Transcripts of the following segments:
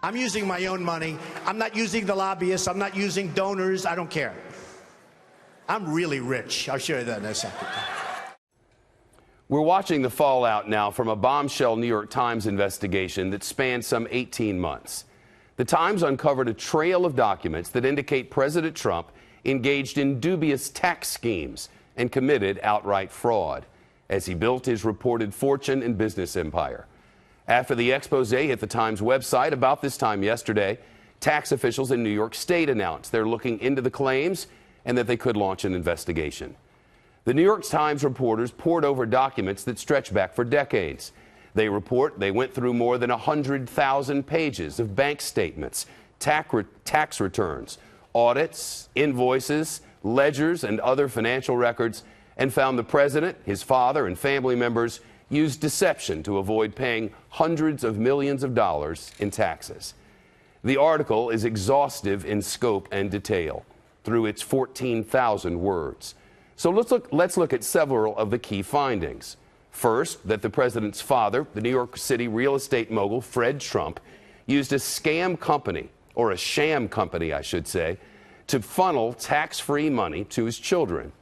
I'm using my own money. I'm not using the lobbyists. I'm not using donors. I don't care. I'm really rich. I'll show you that in a second. We're watching the fallout now from a bombshell New York Times investigation that spanned some 18 months. The Times uncovered a trail of documents that indicate President Trump engaged in dubious tax schemes and committed outright fraud as he built his reported fortune and business empire. After the expose hit the Times website about this time yesterday, tax officials in New York State announced they're looking into the claims and that they could launch an investigation. The New York Times reporters pored over documents that stretch back for decades. They report they went through more than 100,000 pages of bank statements, tax returns, audits, invoices, ledgers, and other financial records, and found the president, his father, and family members used deception to avoid paying hundreds of millions of dollars in taxes. The article is exhaustive in scope and detail through its 14,000 words. So let's look at several of the key findings. First, that the president's father, the New York City real estate mogul Fred Trump, used a scam company, or a sham company, I should say, to funnel tax-free money to his children.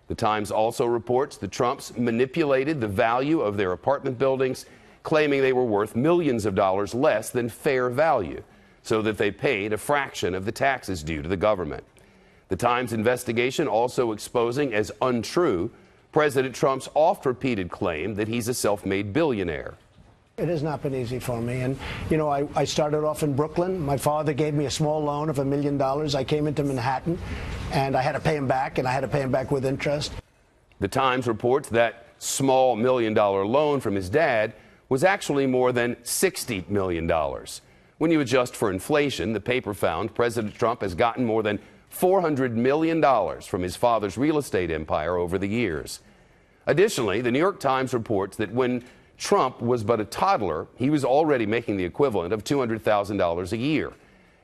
The Times also reports the Trumps manipulated the value of their apartment buildings, claiming they were worth millions of dollars less than fair value, so that they paid a fraction of the taxes due to the government. The Times investigation also exposing as untrue President Trump's oft-repeated claim that he's a self-made billionaire. It has not been easy for me. And, you know, I started off in Brooklyn. My father gave me a small loan of $1 million. I came into Manhattan, and I had to pay him back, and I had to pay him back with interest. The Times reports that small $1 million loan from his dad was actually more than $60 million. When you adjust for inflation, the paper found President Trump has gotten more than $400 million from his father's real estate empire over the years. Additionally, the New York Times reports that when Trump was but a toddler, he was already making the equivalent of $200,000 a year.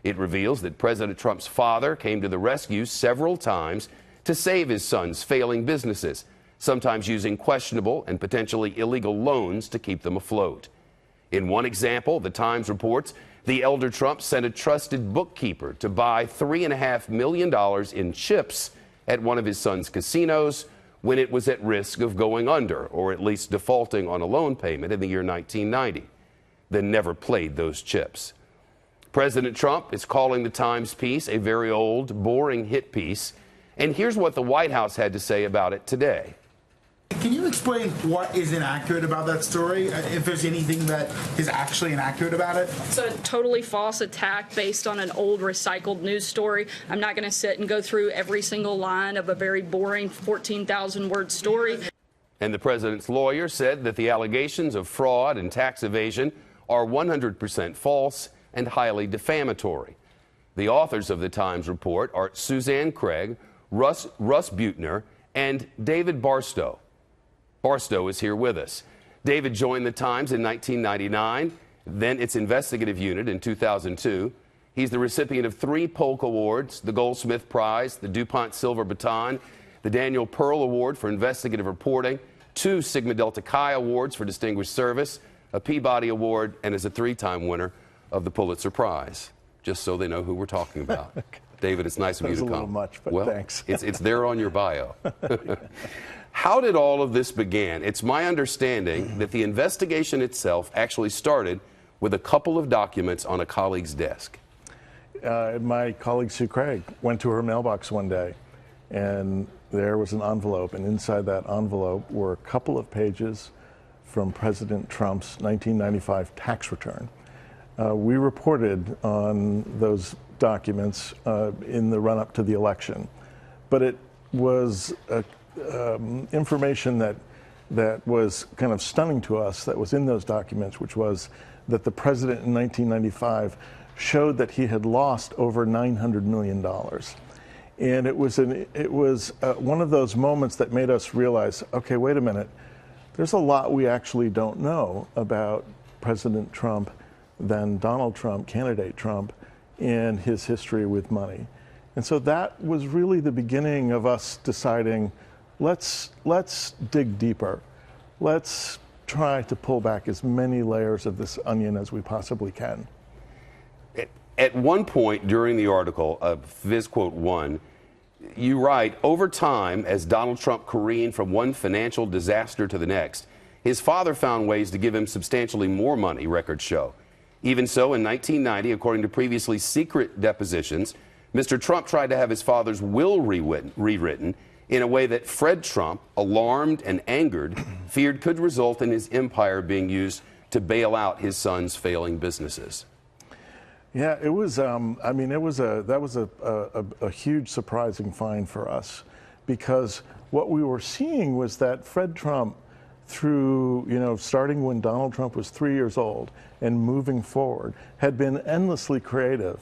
It reveals that President Trump's father came to the rescue several times to save his son's failing businesses, sometimes using questionable and potentially illegal loans to keep them afloat. In one example, the Times reports the elder Trump sent a trusted bookkeeper to buy $3.5 million in chips at one of his son's casinos when it was at risk of going under, or at least defaulting on a loan payment in the year 1990, then never played those chips. President Trump is calling the Times piece a very old, boring hit piece, and here's what the White House had to say about it today. Can you explain what is inaccurate about that story, if there's anything that is actually inaccurate about it? It's a totally false attack based on an old recycled news story. I'm not going to sit and go through every single line of a very boring 14,000-word story. And the president's lawyer said that the allegations of fraud and tax evasion are 100% false and highly defamatory. The authors of the Times report are Suzanne Craig, Russ Buettner, and David Barstow. Barstow is here with us. David joined the Times in 1999, then its investigative unit in 2002. He's the recipient of 3 Polk Awards, the Goldsmith Prize, the DuPont Silver Baton, the Daniel Pearl Award for investigative reporting, 2 Sigma Delta Chi Awards for distinguished service, a Peabody Award, and is a 3-time winner of the Pulitzer Prize. Just so they know who we're talking about. David, it's nice of you to come. That was a little much, but well, thanks. It's there on your bio. How did all of this begin? It's my understanding that the investigation itself actually started with a couple of documents on a colleague's desk. My colleague Sue Craig went to her mailbox one day, and there was an envelope, and inside that envelope were a couple of pages from President Trump's 1995 tax return. We reported on those documents in the run-up to the election, but it was information that was kind of stunning to us that was in those documents, which was that the president in 1995 showed that he had lost over $900 million. And it was one of those moments that made us realize, okay, wait a minute, there's a lot we actually don't know about President Trump, then Donald Trump, candidate Trump, and his history with money. And so that was really the beginning of us deciding, let's dig deeper. Let's try to pull back as many layers of this onion as we possibly can. At one point during the article of Viz Quote 1, you write, over time, as Donald Trump careened from one financial disaster to the next, his father found ways to give him substantially more money, records show. Even so, in 1990, according to previously secret depositions, Mr. Trump tried to have his father's will rewritten in a way that Fred Trump, alarmed and angered, feared could result in his empire being used to bail out his son's failing businesses. Yeah, it was. I mean, that was a huge surprising find for us, because what we were seeing was that Fred Trump, through starting when Donald Trump was 3 years old and moving forward, had been endlessly creative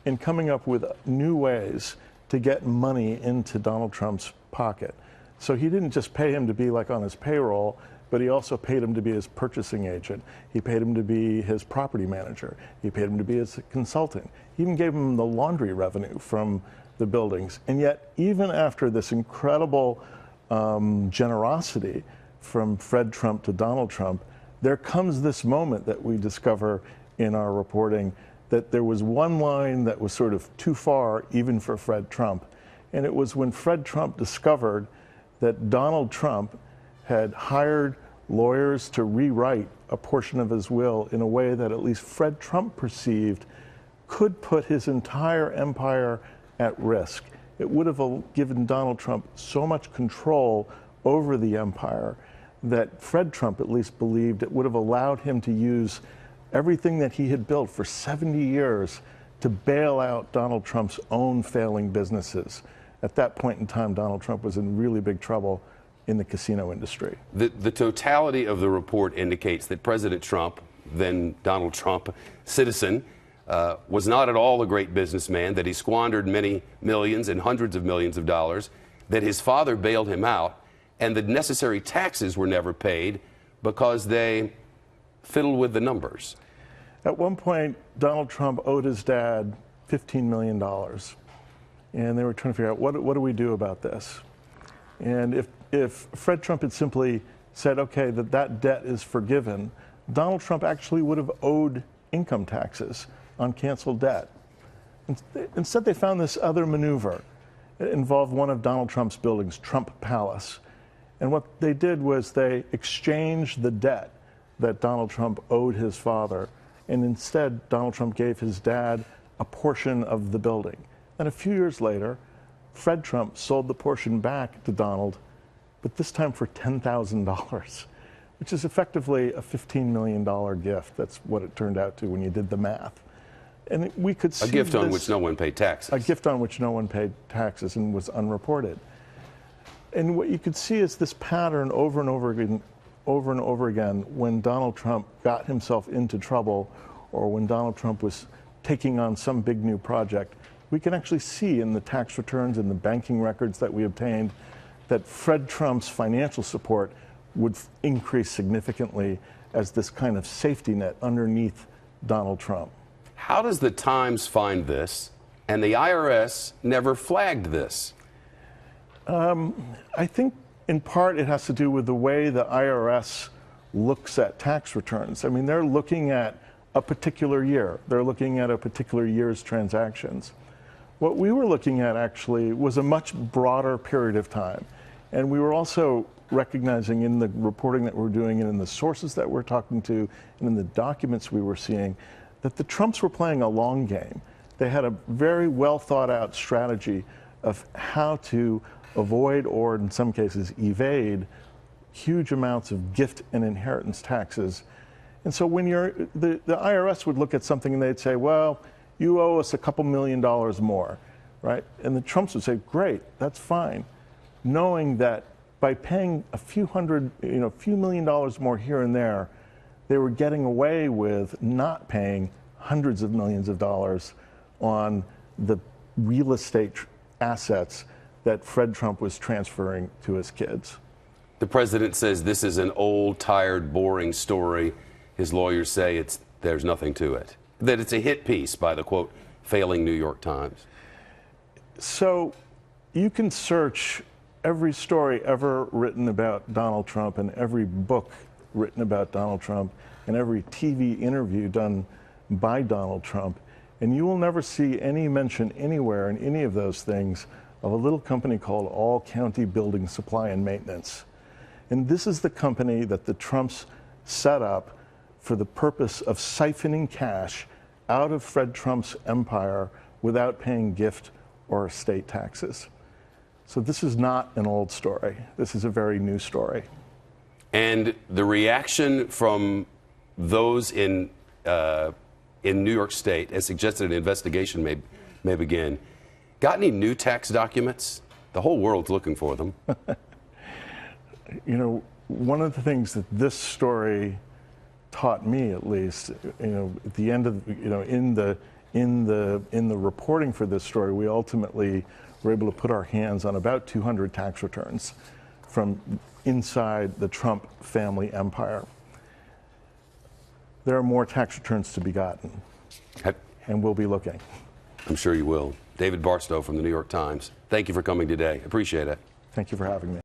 in coming up with new ways to get money into Donald Trump's pocket. So he didn't just pay him to be like on his payroll, but he also paid him to be his purchasing agent. He paid him to be his property manager. He paid him to be his consultant. He even gave him the laundry revenue from the buildings. And yet, even after this incredible generosity from Fred Trump to Donald Trump, there comes this moment that we discover in our reporting that there was one line that was sort of too far even for Fred Trump. And it was when Fred Trump discovered that Donald Trump had hired lawyers to rewrite a portion of his will in a way that at least Fred Trump perceived could put his entire empire at risk. It would have given Donald Trump so much control over the empire that Fred Trump at least believed it would have allowed him to use everything that he had built for 70 years to bail out Donald Trump's own failing businesses. At that point in time, Donald Trump was in really big trouble in the casino industry. The totality of the report indicates that President Trump, then Donald Trump, citizen, was not at all a great businessman, that he squandered many millions and hundreds of millions of dollars, that his father bailed him out, and the necessary taxes were never paid because they fiddled with the numbers. At one point, Donald Trump owed his dad $15 million. And they were trying to figure out, what do we do about this? And if Fred Trump had simply said, okay, that debt is forgiven, Donald Trump actually would have owed income taxes on canceled debt. Instead, they found this other maneuver. It involved one of Donald Trump's buildings, Trump Palace. And what they did was they exchanged the debt that Donald Trump owed his father, and instead Donald Trump gave his dad a portion of the building. And a few years later, Fred Trump sold the portion back to Donald, but this time for $10,000, which is effectively a $15 million gift. That's what it turned out to when you did the math. And we could see a gift on which no one paid taxes. A gift on which no one paid taxes and was unreported. And what you could see is this pattern over and over again when Donald Trump got himself into trouble, or when Donald Trump was taking on some big new project. We can actually see in the tax returns and the banking records that we obtained that Fred Trump's financial support would increase significantly as this kind of safety net underneath Donald Trump. How does the Times find this, and the IRS never flagged this? I think in part it has to do with the way the IRS looks at tax returns. I mean, they're looking at a particular year. They're looking at a particular year's transactions. What we were looking at actually was a much broader period of time. And we were also recognizing in the reporting that we're doing and in the sources that we're talking to and in the documents we were seeing that the Trumps were playing a long game. They had a very well thought out strategy of how to avoid, or in some cases evade, huge amounts of gift and inheritance taxes. And so when the IRS would look at something and they'd say, well, you owe us a couple $1 million more, right? And the Trumps would say, great, that's fine, knowing that by paying a few million dollars more here and there, they were getting away with not paying hundreds of millions of dollars on the real estate assets that Fred Trump was transferring to his kids. The president says this is an old, tired, boring story. His lawyers say there's nothing to it, that it's a hit piece by the, quote, failing New York Times. So you can search every story ever written about Donald Trump and every book written about Donald Trump and every TV interview done by Donald Trump, And you will never see any mention anywhere in any of those things of a little company called All County Building Supply and Maintenance. And this is the company that the Trumps set up for the purpose of siphoning cash out of Fred Trump's empire without paying gift or estate taxes. So this is not an old story. This is a very new story. And the reaction from those in New York State has suggested an investigation may begin. Got any new tax documents? The whole world's looking for them. You know, one of the things that this story taught me, at least, you know, at the end of, you know, in the reporting for this story, we ultimately were able to put our hands on about 200 tax returns from inside the Trump family empire. There are more tax returns to be gotten, and we'll be looking. I'm sure you will. David Barstow from the New York Times, thank you for coming today. Appreciate it. Thank you for having me.